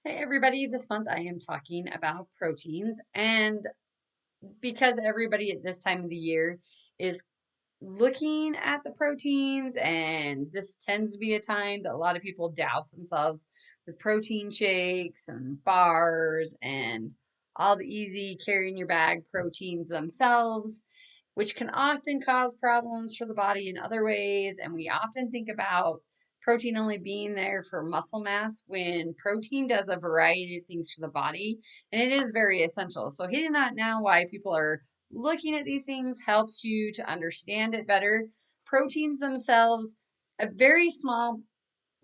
Hey everybody, this month I am talking about proteins, and because everybody at this time of the year is looking at the proteins, and this tends to be a time that a lot of people douse themselves with protein shakes and bars and all the easy carry in your bag proteins themselves, which can often cause problems for the body in other ways. And we often think about protein only being there for muscle mass when protein does a variety of things for the body, and it is very essential. So hitting on now why people are looking at these things helps you to understand it better. Proteins themselves, a very small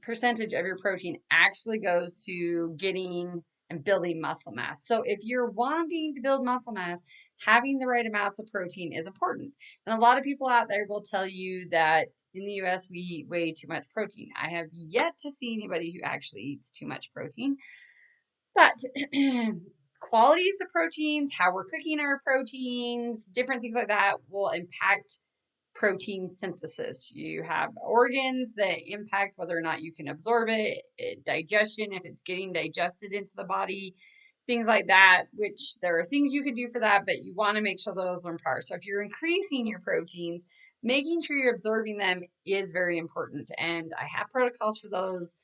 percentage of your protein actually goes to getting and building muscle mass. So if you're wanting to build muscle mass, having the right amounts of protein is important. And a lot of people out there will tell you that in the US we eat way too much protein. I have yet to see anybody who actually eats too much protein. But qualities of proteins, how we're cooking our proteins, different things like that will impact protein synthesis. You have organs that impact whether or not you can absorb digestion, if it's getting digested into the body, things like that, which there are things you can do for that, but you want to make sure those are in par. So if you're increasing your proteins, making sure you're absorbing them is very important. And I have protocols for those.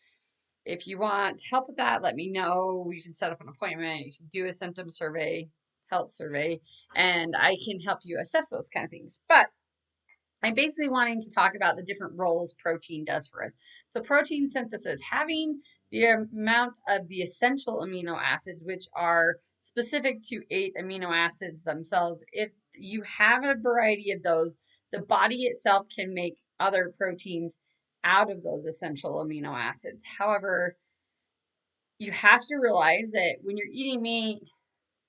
If you want help with that, let me know. You can set up an appointment. You can do a symptom survey, health survey, and I can help you assess those kind of things. But I'm basically wanting to talk about the different roles protein does for us. So, protein synthesis, having the amount of the essential amino acids, which are specific to 8 amino acids themselves, if you have a variety of those, the body itself can make other proteins out of those essential amino acids. However, you have to realize that when you're eating meat,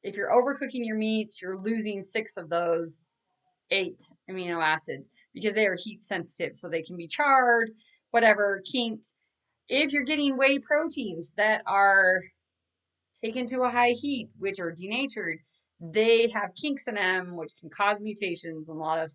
if you're overcooking your meats, you're losing 6 of those 8 amino acids because they are heat sensitive. So they can be charred, whatever, kinked. If you're getting whey proteins that are taken to a high heat, which are denatured, they have kinks in them, which can cause mutations and a lot of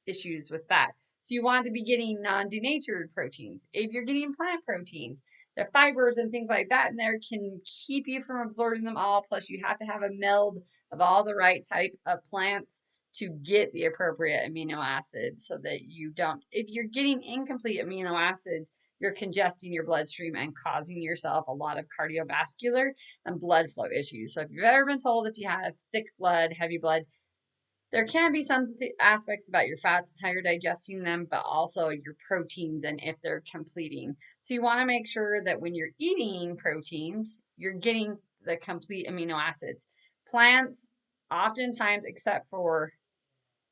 issues with that. So you want to be getting non-denatured proteins. If you're getting plant proteins, the fibers and things like that in there can keep you from absorbing them all. Plus, you have to have a meld of all the right type of plants to get the appropriate amino acids so that you don't. If you're getting incomplete amino acids, you're congesting your bloodstream and causing yourself a lot of cardiovascular and blood flow issues. So if you've ever been told if you have thick blood, heavy blood, there can be some aspects about your fats and how you're digesting them, but also your proteins and if they're completing. So you want to make sure that when you're eating proteins, you're getting the complete amino acids. Plants, oftentimes, except for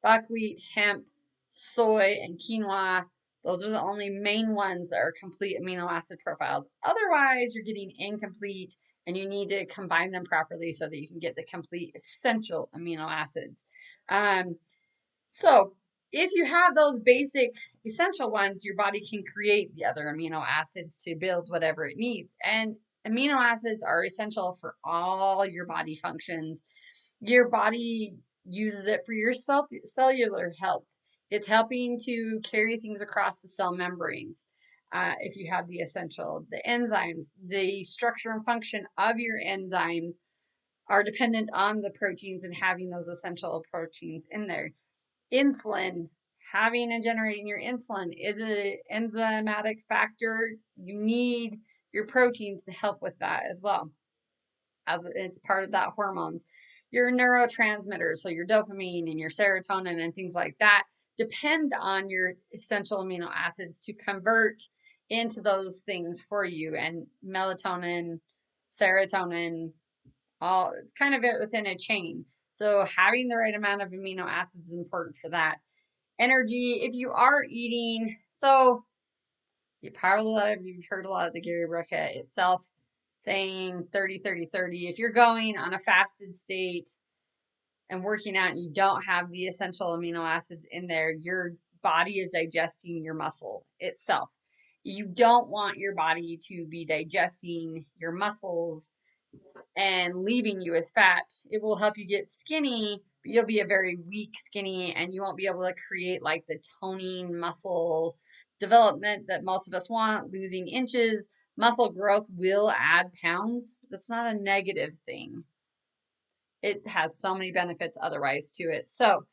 buckwheat, hemp, soy, and quinoa. Those are the only main ones that are complete amino acid profiles. Otherwise, you're getting incomplete and you need to combine them properly so that you can get the complete essential amino acids. Um, so, if you have those basic essential ones, your body can create the other amino acids to build whatever it needs. And amino acids are essential for all your body functions. Your body uses it for your cellular health. It's helping to carry things across the cell membranes. If you have the essential, the enzymes, the structure and function of your enzymes are dependent on the proteins and having those essential proteins in there. Insulin, having and generating your insulin is an enzymatic factor. You need your proteins to help with that as well, as it's part of that hormones. Your neurotransmitters, so your dopamine and your serotonin and things like that, depend on your essential amino acids to convert into those things for you. And melatonin, serotonin, all kind of it within a chain. So having the right amount of amino acids is important for that. Energy, if you are eating, so you've heard a lot of the Gary Burkett itself saying 30-30-30. If you're going on a fasted state and working out and you don't have the essential amino acids in there, your body is digesting your muscle itself. You don't want your body to be digesting your muscles and leaving you as fat. It will help you get skinny, but you'll be a very weak skinny and you won't be able to create like the toning muscle development that most of us want, losing inches, Muscle growth will add pounds. That's not a negative thing. It has so many benefits otherwise to it. So,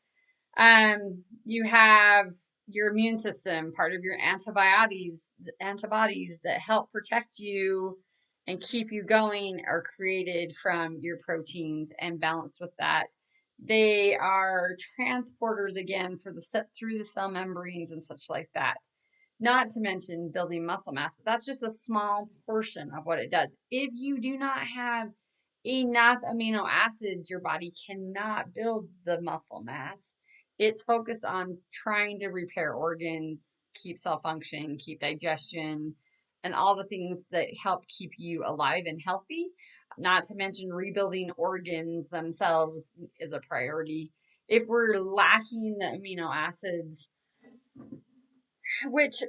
you have your immune system, part of your antibodies that help protect you and keep you going are created from your proteins and balanced with that. They are transporters again for through the cell membranes and such like that. Not to mention building muscle mass, but that's just a small portion of what it does. If you do not have enough amino acids, your body cannot build the muscle mass. It's focused on trying to repair organs, keep cell function, keep digestion, and all the things that help keep you alive and healthy. Not to mention rebuilding organs themselves is a priority. If we're lacking the amino acids, which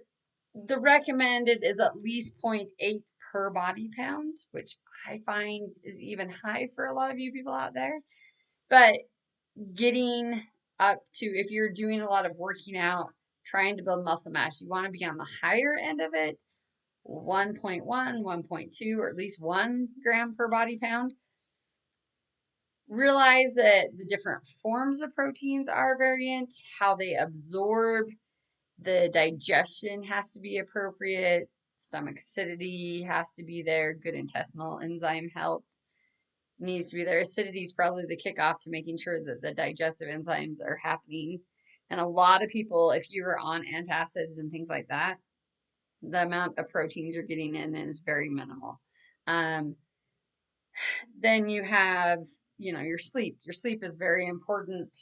the recommended is at least 0.8 per body pound, which I find is even high for a lot of you people out there. But getting up to, if you're doing a lot of working out, trying to build muscle mass, you want to be on the higher end of it, 1.1, 1.2, or at least 1 gram per body pound. Realize that the different forms of proteins are variant, how they absorb, the digestion has to be appropriate, stomach acidity has to be there, good intestinal enzyme health needs to be there. Acidity is probably the kickoff to making sure that the digestive enzymes are happening. And a lot of people, if you're on antacids and things like that, the amount of proteins you're getting in is very minimal. Then you have, your sleep. Your sleep is very important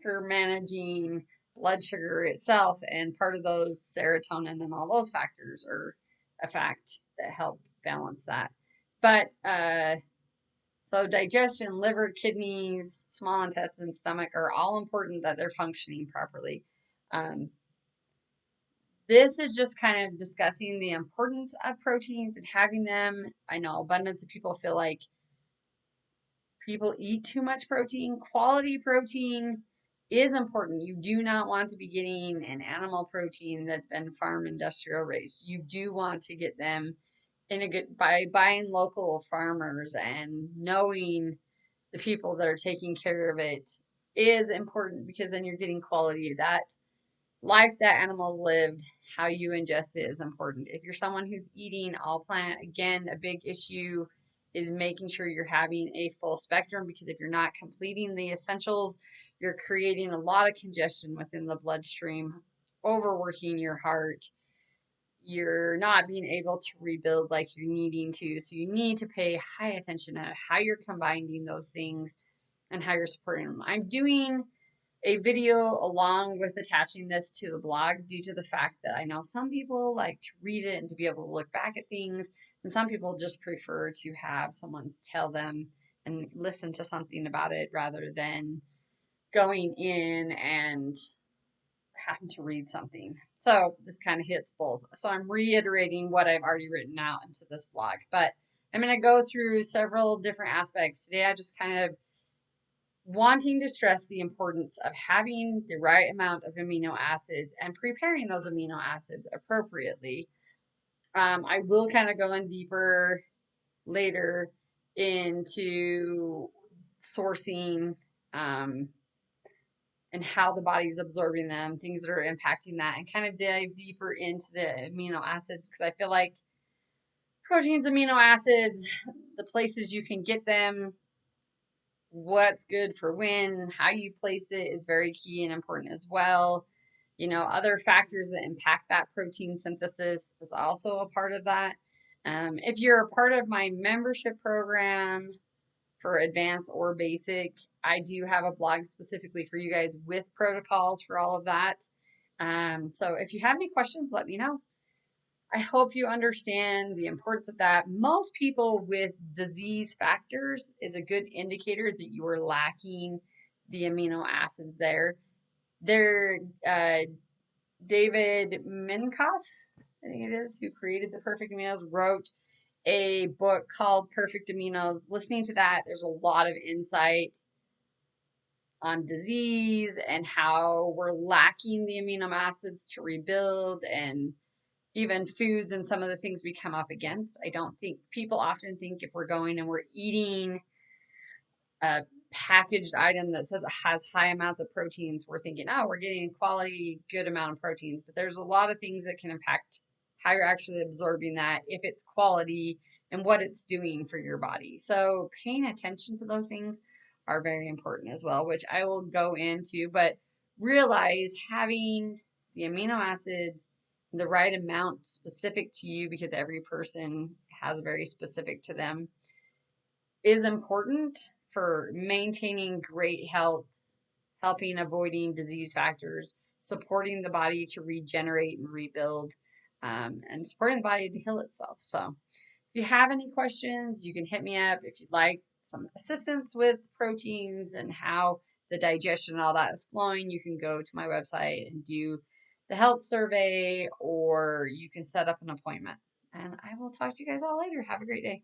for managing blood sugar itself, and part of those serotonin and all those factors are a fact that help balance that. But so digestion, liver, kidneys, small intestine, stomach are all important that they're functioning properly. This is just kind of discussing the importance of proteins and having them. I know abundance of people feel like people eat too much protein. Quality protein is important. You do not want to be getting an animal protein that's been farm industrial raised. You do want to get them by buying local farmers and knowing the people that are taking care of it is important, because then you're getting quality. That life that animals lived, how you ingest it is important. If you're someone who's eating all plant, again, a big issue is making sure you're having a full spectrum, because if you're not completing the essentials, you're creating a lot of congestion within the bloodstream, overworking your heart. You're not being able to rebuild like you're needing to. So you need to pay high attention at how you're combining those things and how you're supporting them. I'm doing a video along with attaching this to the blog due to the fact that I know some people like to read it and to be able to look back at things, and some people just prefer to have someone tell them and listen to something about it rather than going in and having to read something. So this kind of hits both. So I'm reiterating what I've already written out into this blog, but I'm going to go through several different aspects. Today I just kind of wanting to stress the importance of having the right amount of amino acids and preparing those amino acids appropriately. I will kind of go in deeper later into sourcing and how the body's absorbing them, things that are impacting that, and kind of dive deeper into the amino acids, because I feel like proteins, amino acids, the places you can get them, what's good for when, how you place it is very key and important as well. Other factors that impact that protein synthesis is also a part of that. If you're a part of my membership program for advanced or basic, I do have a blog specifically for you guys with protocols for all of that. So if you have any questions, let me know. I hope you understand the importance of that. Most people with disease factors is a good indicator that you are lacking the amino acids there. David Minkoff, I think it is, who created the Perfect Aminos, wrote a book called Perfect Aminos. Listening to that, there's a lot of insight on disease and how we're lacking the amino acids to rebuild, and even foods and some of the things we come up against. I don't think people often think if we're going and we're eating a packaged item that says it has high amounts of proteins, we're thinking, oh, we're getting quality, good amount of proteins. But there's a lot of things that can impact how you're actually absorbing that, if it's quality and what it's doing for your body. So paying attention to those things are very important as well, which I will go into. But realize having the amino acids, the right amount specific to you, because every person has very specific to them, is important for maintaining great health, helping avoiding disease factors, supporting the body to regenerate and rebuild, and supporting the body to heal itself. So if you have any questions, you can hit me up. If you'd like some assistance with proteins and how the digestion and all that is flowing, you can go to my website and do the health survey, or you can set up an appointment. And I will talk to you guys all later. Have a great day.